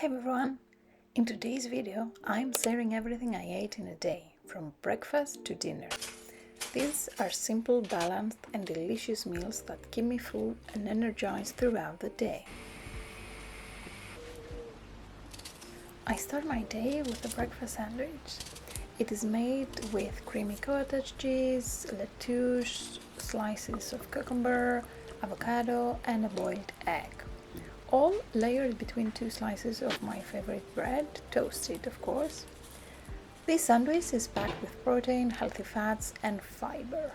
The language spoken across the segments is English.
everyone! In today's video, I'm sharing everything I ate in a day, from breakfast to dinner. These are simple, balanced and delicious meals that keep me full and energized throughout the day. I start my day with a breakfast sandwich. It is made with creamy cottage cheese, lettuce, slices of cucumber, avocado and a boiled egg. All layered between two slices of my favorite bread, toasted of course. This sandwich is packed with protein, healthy fats and fiber.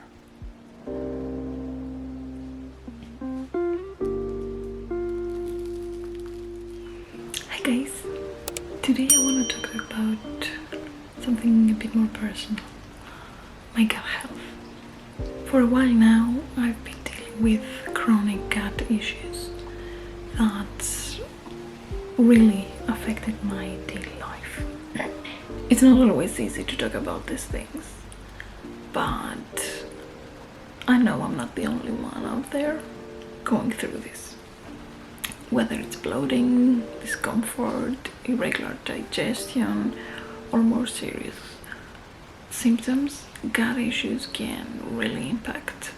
Hi guys! Today I want to talk about something a bit more personal. My gut health. For a while now I've been dealing with chronic gut issues that really affected my daily life. It's not always easy to talk about these things, but I know I'm not the only one out there going through this. Whether it's bloating, discomfort, irregular digestion, or more serious symptoms, gut issues can really impact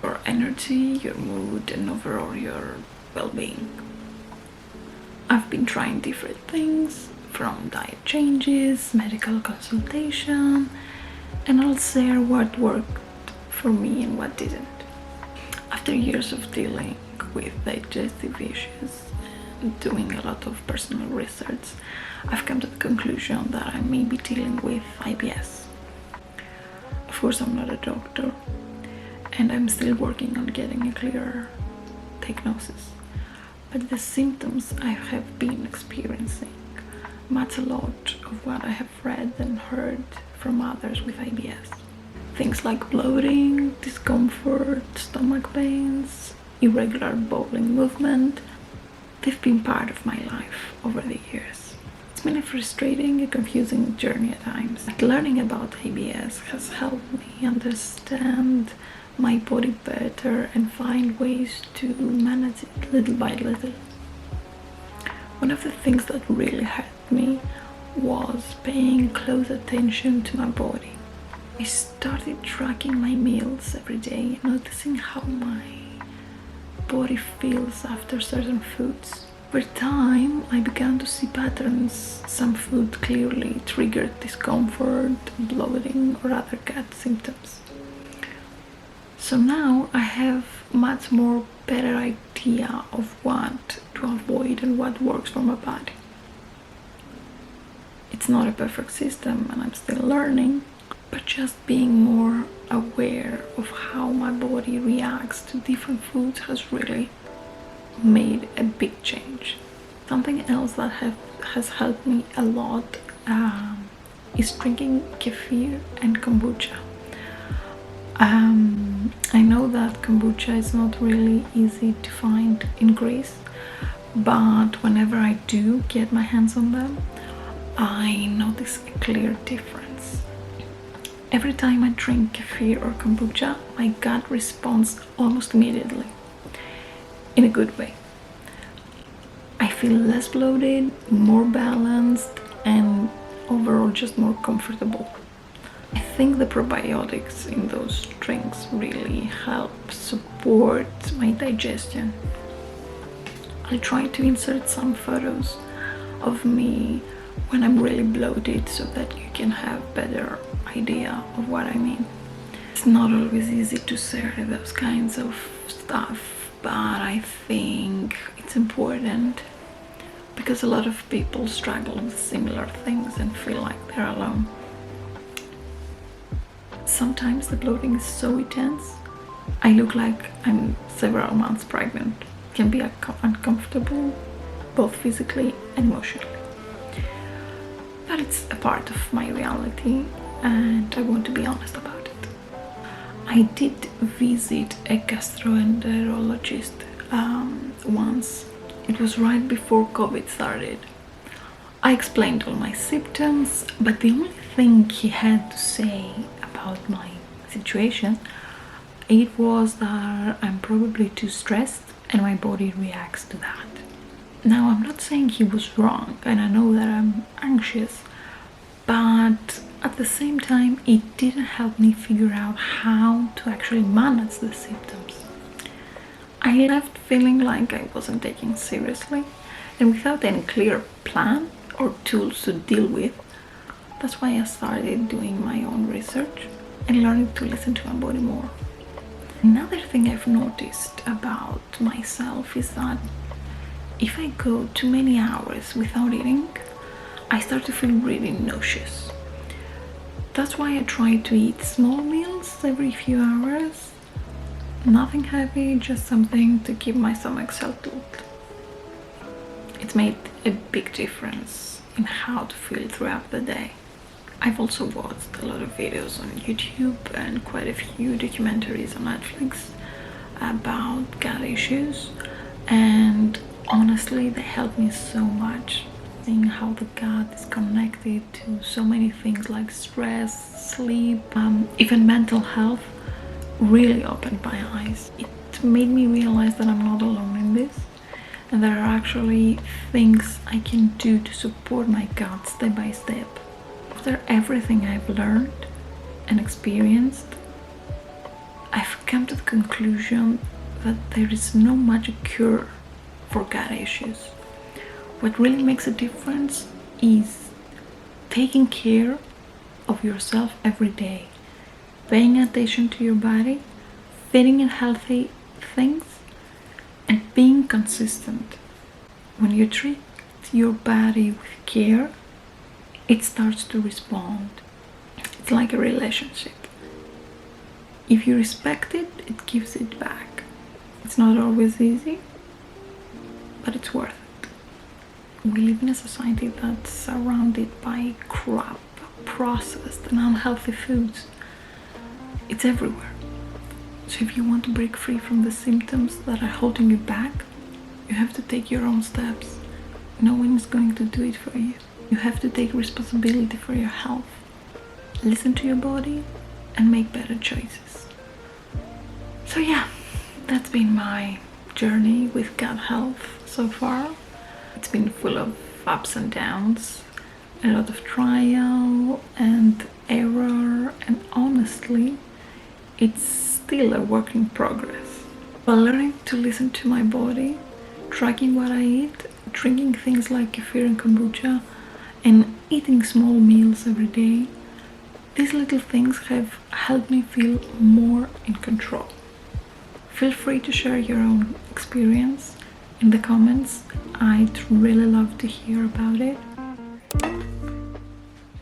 your energy, your mood, and overall your well-being. I've been trying different things, from diet changes, medical consultation, and I'll share what worked for me and what didn't. After years of dealing with digestive issues and doing a lot of personal research, I've come to the conclusion that I may be dealing with IBS. Of course, I'm not a doctor, and I'm still working on getting a clearer diagnosis. But the symptoms I have been experiencing match a lot of what I have read and heard from others with IBS. Things like bloating, discomfort, stomach pains, irregular bowel movement, they've been part of my life over the years. It's been a frustrating and confusing journey at times. But learning about IBS has helped me understand my body better and find ways to manage it little by little. One of the things that really helped me was paying close attention to my body. I started tracking my meals every day and noticing how my body feels after certain foods. Over time, I began to see patterns. Some food clearly triggered discomfort, bloating, or other gut symptoms. So now I have much more better idea of what to avoid and what works for my body. It's not a perfect system and I'm still learning, but just being more aware of how my body reacts to different foods has really made a big change. Something else that has helped me a lot is drinking kefir and kombucha. I know that kombucha is not really easy to find in Greece, but whenever I do get my hands on them, I notice a clear difference. Every time I drink kefir or kombucha, my gut responds almost immediately, in a good way. I feel less bloated, more balanced, and overall just more comfortable. I think the probiotics in those drinks really help support my digestion. I try to insert some photos of me when I'm really bloated so that you can have better idea of what I mean. It's not always easy to share those kinds of stuff, but I think it's important because a lot of people struggle with similar things and feel like they're alone. Sometimes the bloating is so intense, I look like I'm several months pregnant. It can be uncomfortable, both physically and emotionally. But it's a part of my reality and I want to be honest about it. I did visit a gastroenterologist once. It was right before COVID started. I explained all my symptoms, but the only thing he had to say about my situation, it was that I'm probably too stressed and my body reacts to that. Now, I'm not saying he was wrong, and I know that I'm anxious, but at the same time, it didn't help me figure out how to actually manage the symptoms. I left feeling like I wasn't taken seriously, and without any clear plan or tools to deal with. That's why I started doing my own research and learning to listen to my body more. Another thing I've noticed about myself is that if I go too many hours without eating, I start to feel really nauseous. That's why I try to eat small meals every few hours. Nothing heavy, just something to keep my stomach settled. It's made a big difference in how to feel throughout the day. I've also watched a lot of videos on YouTube and quite a few documentaries on Netflix about gut issues, and honestly they help me so much. Seeing how the gut is connected to so many things like stress, sleep, even mental health really opened my eyes. It made me realize that I'm not alone in this, and there are actually things I can do to support my gut step by step. After everything I've learned and experienced, I've come to the conclusion that there is no magic cure for gut issues. What really makes a difference is taking care of yourself every day, paying attention to your body, fitting in healthy things, and being consistent. When you treat your body with care, it starts to respond. It's like a relationship. If you respect it, it gives it back. It's not always easy, but it's worth it. We live in a society that's surrounded by crap, processed and unhealthy foods. It's everywhere. So if you want to break free from the symptoms that are holding you back, you have to take your own steps. No one is going to do it for you. You have to take responsibility for your health. Listen to your body and make better choices. So yeah, that's been my journey with gut health so far. It's been full of ups and downs, a lot of trial and error, and honestly, it's still a work in progress. But learning to listen to my body, tracking what I eat, drinking things like kefir and kombucha, and eating small meals every day, these little things have helped me feel more in control. Feel free to share your own experience in the comments. I'd really love to hear about it.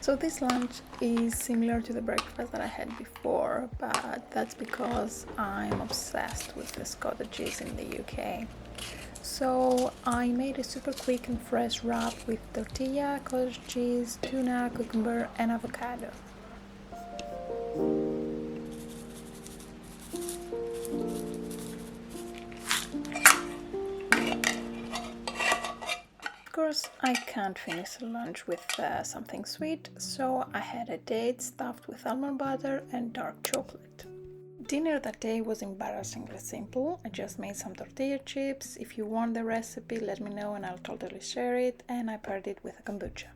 So this lunch is similar to the breakfast that I had before, but that's because I'm obsessed with the cottages in the UK. So I made a super quick and fresh wrap with tortilla, cottage cheese, tuna, cucumber and avocado. Of course, I can't finish the lunch with something sweet, so I had a date stuffed with almond butter and dark chocolate. Dinner that day was embarrassingly simple. I just made some tortilla chips. If you want the recipe, let me know and I'll totally share it. And I paired it with a kombucha.